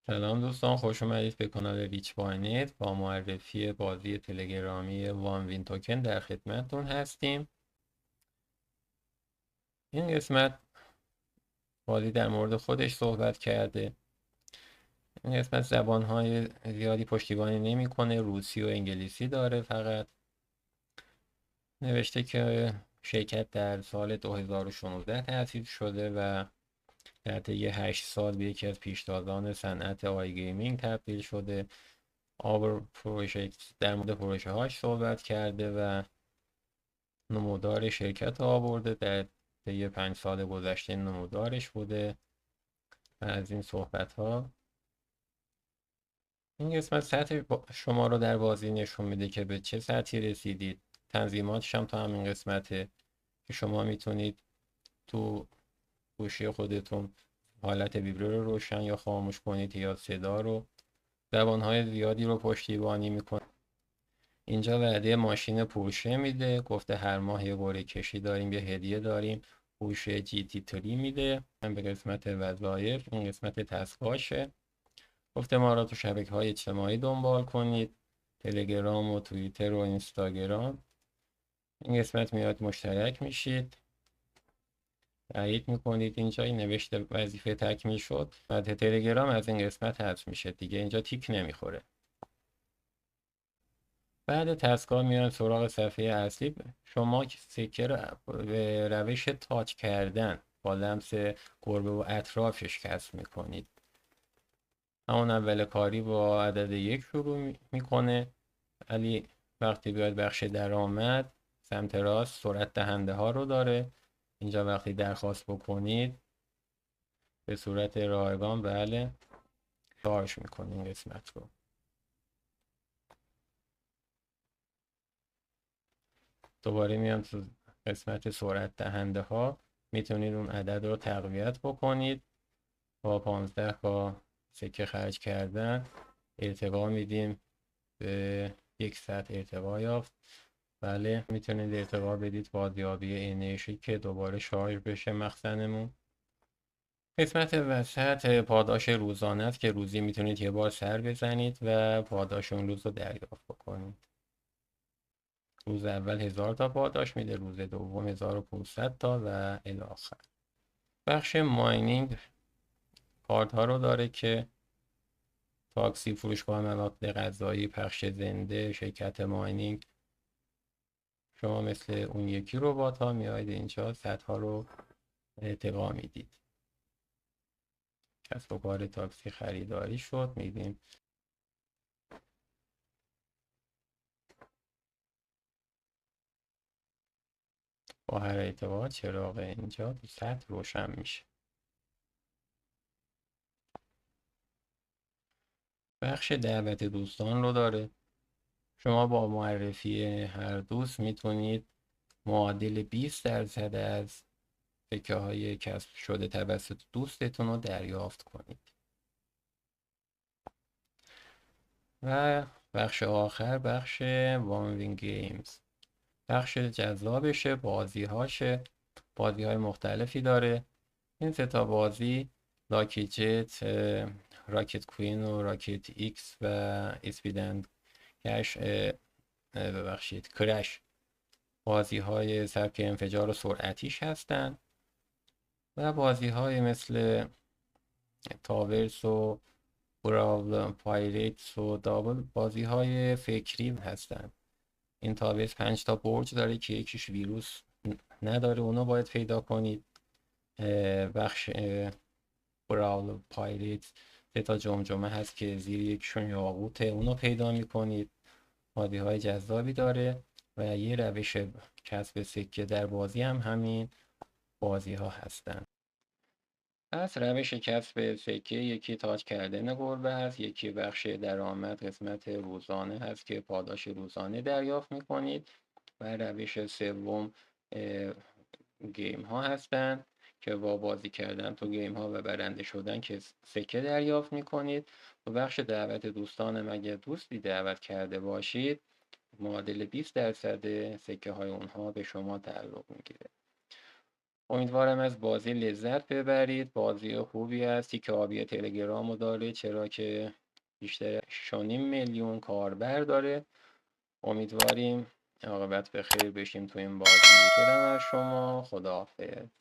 سلام دوستان، خوش اومدید به کانال ریچ باینت. با معرفی بازی تلگرامی وان وین توکن در خدمتتون هستیم. این قسمت بازی در مورد خودش صحبت کرده. این قسمت زبانهای زیادی پشتیبانی نمیکنه، روسی و انگلیسی داره. فقط نوشته که شرکت در سال 2016 تأسیس شده و در طی 8 سال به یکی از پیشتازان صنعت آی گیمینگ تبدیل شده. پروژه در مورد پروژه هاش صحبت کرده و نمودار شرکت آورده. در طی 5 سال گذشته نمودارش بوده و از این صحبت ها. این قسمت سطح شما رو در بازی نشون میده که به چه سطحی رسیدید. تنظیماتش هم تا همین قسمته که شما میتونید تو گوشی خودتون حالت ویبره رو روشن یا خاموش کنید یا صدا رو. زبانهای زیادی رو پشتیبانی میکنه. اینجا وعده ماشین پورشه میده، گفته هر ماه یه قرعه کشی داریم، یه هدیه داریم، پورشه جی تی 3 میده. هم به قسمت وظایف، این قسمت تسکاشه. گفته ما را تو شبکه‌های اجتماعی دنبال کنید، تلگرام و توییتر و اینستاگرام. این قسمت میاد مشترک میشید، تایید میکنید. اینجا این نوشته وظیفه تکمیل شد و تلگرام از این قسمت حذف میشه دیگه، اینجا تیک نمیخوره. بعد تسکا میان سراغ صفحه اصلی. شما سکه رو به روش تاچ کردن با لمس گربه و اطرافش کسب میکنید. همون اول کاری با عدد 1 شروع میکنه، ولی وقتی بیاد بخش درآمد سمت راست سرعت دهنده ها رو داره. اینجا وقتی درخواست بکنید به صورت رایگان بله شارژ میکنه این قسمت رو. دوباره میام تو قسمت سرعت دهنده ها، میتونید اون عدد رو تقویت بکنید. با 15 با سکه خرج کردن ارتقا میدیم به 100 ارتقا یافت. بله میتونید ارتقا بدید بازیابی انرژی که دوباره شارژ بشه مخزنمون. قسمت وسط پاداش روزانه است که روزی میتونید یه بار سر بزنید و پاداش اون روز رو دریافت بکنید. روز اول 1000 تا پاداش میده، روز دوم 1500 تا و الی آخر. بخش ماینینگ کارت ها رو داره که تاکسی، فروشگاه مواد غذایی، پخش زنده، شرکت ماینینگ. شما مثل اون یکی ربات ها میاید اینجا سطح ها رو ارتقا میدید. کسب و کار تاکسی خریداری شد، میدیم با هر ارتقا چراغ اینجا تو سطح روشن میشه. بخش دعوت دوستان رو داره. شما با معرفی هر دوست میتونید معادل 20% از سکه های کسب شده توسط دوستتون رو دریافت کنید. و بخش آخر بخش وان وین گیمز، بخش جذابشه، بازی های مختلفی داره. این سه تا بازی لاکی جت، راکت کوین و راکت ایکس و اسپیدند کش ببخشید کرش بازی های سبک انفجار و سرعتیش هستن و بازی های مثل تاورس و براول پایریتس و دابل بازی های فکری هستن. این تاورس 5 تا برج داره که یکیش ویروس نداره، اونو باید پیدا کنید. بخش براول پایریتس 3 تا جمجمه هست که زیر یکشون یاقوته، اونو پیدا میکنید. بازی های جذابی داره و یه روش کسب سکه در بازی هم همین بازی ها هستن. پس روش کسب سکه یکی تاج کردن گربه هست، یکی بخش درآمد قسمت روزانه هست که پاداش روزانه دریافت میکنید و روش سوم گیم ها هستن که با بازی کردن تو گیم ها و برنده شدن که سکه دریافت میکنید. و بخش دعوت دوستان، مگه دوستی دعوت کرده باشید معادل 20% سکه های اونها به شما تعلق میگیره. امیدوارم از بازی لذت ببرید. بازی خوبی است. تیک آبی تلگرامو داره، چرا که بیشتر 6.5 میلیون کاربر داره. امیدواریم عاقبت به خیر بشیم تو این بازی. دلم از شما. خداحافظ.